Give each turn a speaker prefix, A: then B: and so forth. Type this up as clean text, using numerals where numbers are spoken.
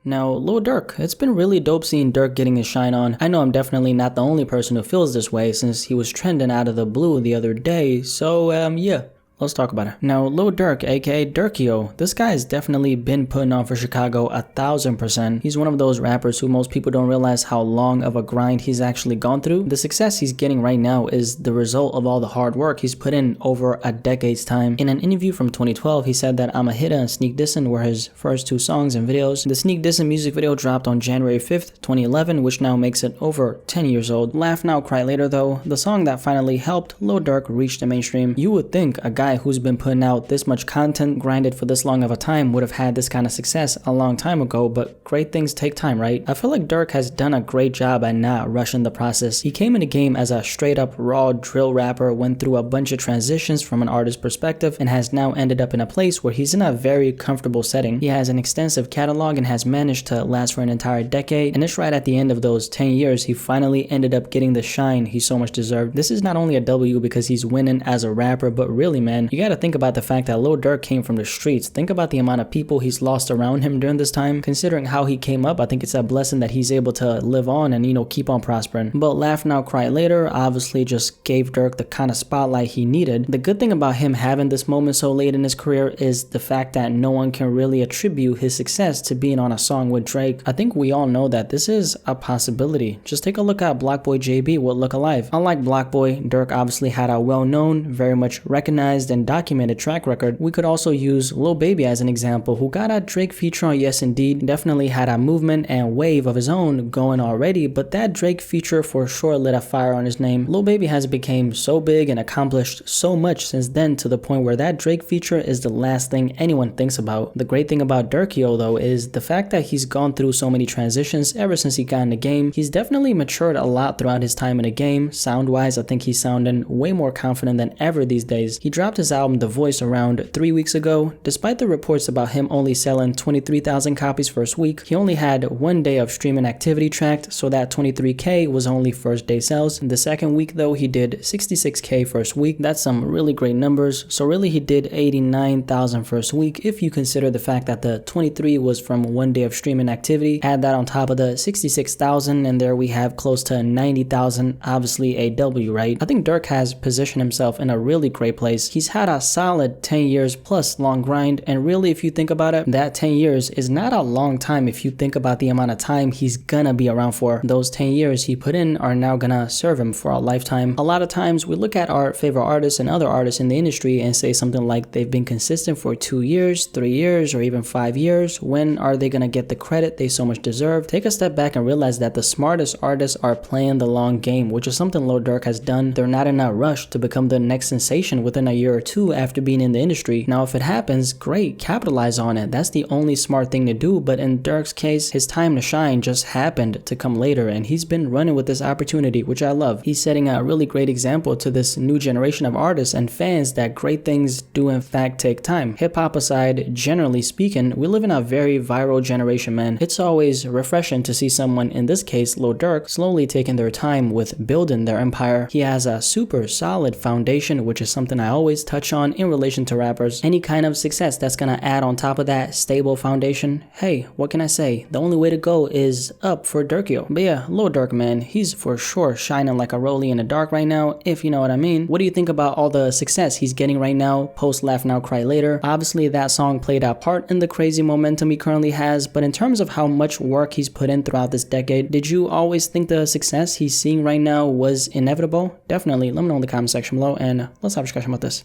A: Now, Lil Durk, it's been really dope seeing Durk getting his shine on. I know I'm definitely not the only person who feels this way since he was trending out of the blue the other day, so yeah. Let's talk about it. Now, Lil Durk, aka Durkiooo, this guy has definitely been putting on for Chicago 1000%. He's one of those rappers who most people don't realize how long of a grind he's actually gone through. The success he's getting right now is the result of all the hard work he's put in over a decade's time. In an interview from 2012, he said that I'm a Hitta and Sneak Dissin' were his first two songs and videos. The Sneak Dissin' music video dropped on January 5th, 2011, which now makes it over 10 years old. Laugh Now, Cry Later though, the song that finally helped Lil Durk reach the mainstream. You would think a guy who's been putting out this much content, grinded for this long of a time, would have had this kind of success a long time ago, but great things take time, right? I feel like Durk has done a great job at not rushing the process. He came in the game as a straight up raw drill rapper, went through a bunch of transitions from an artist's perspective, and has now ended up in a place where he's in a very comfortable setting. He has an extensive catalog and has managed to last for an entire decade, and it's right at the end of those 10 years he finally ended up getting the shine he so much deserved. This is not only a W because he's winning as a rapper, but really, man, you gotta think about the fact that Lil Durk came from the streets. Think about the amount of people he's lost around him during this time. Considering how he came up, I think it's a blessing that he's able to live on and, keep on prospering. But Laugh Now, Cry Later obviously just gave Durk the kind of spotlight he needed. The good thing about him having this moment so late in his career is the fact that no one can really attribute his success to being on a song with Drake. I think we all know that this is a possibility. Just take a look at BlacBoy JB with Look Alive. Unlike BlacBoy, Durk obviously had a well-known, very much recognized and documented track record. We could also use Lil Baby as an example, who got a Drake feature on Yes Indeed, definitely had a movement and wave of his own going already, but that Drake feature for sure lit a fire on his name. Lil Baby has become so big and accomplished so much since then to the point where that Drake feature is the last thing anyone thinks about. The great thing about Durkiooo though is the fact that he's gone through so many transitions ever since he got in the game. He's definitely matured a lot throughout his time in the game. Sound wise, I think he's sounding way more confident than ever these days. He dropped his album The Voice around 3 weeks ago. Despite the reports about him only selling 23,000 copies first week, he only had 1 day of streaming activity tracked, so that 23K was only first day sales. The second week though, he did 66K first week. That's some really great numbers. So really he did 89,000 first week if you consider the fact that the 23 was from 1 day of streaming activity. Add that on top of the 66,000 and there we have close to 90,000, obviously a W, right? I think Durk has positioned himself in a really great place. He's had a solid 10 years plus long grind, and really if you think about it, that 10 years is not a long time if you think about the amount of time he's gonna be around for. Those 10 years he put in are now gonna serve him for a lifetime. A lot of times we look at our favorite artists and other artists in the industry and say something like they've been consistent for 2 years, 3 years, or even 5 years. When are they gonna get the credit they so much deserve? Take a step back and realize that the smartest artists are playing the long game, which is something Lil Durk has done. They're not in a rush to become the next sensation within a year or two after being in the industry. Now if it happens, great, capitalize on it. That's the only smart thing to do, but in Durk's case, his time to shine just happened to come later, and he's been running with this opportunity, which I love. He's setting a really great example to this new generation of artists and fans that great things do in fact take time. Hip-hop aside, generally speaking, we live in a very viral generation, man. It's always refreshing to see someone, in this case Lil Durk, slowly taking their time with building their empire. He has a super solid foundation, which is something I always touch on in relation to rappers. Any kind of success that's gonna add on top of that stable foundation, hey, what can I say? The only way to go is up for Durkiooo. But yeah, Lil Durk, man, he's for sure shining like a rollie in the dark right now, if you know what I mean. What do you think about all the success he's getting right now post Laugh Now, Cry Later? Obviously that song played a part in the crazy momentum he currently has, but in terms of how much work he's put in throughout this decade, did you always think the success he's seeing right now was inevitable? Definitely let me know in the comment section below and let's have a discussion about this.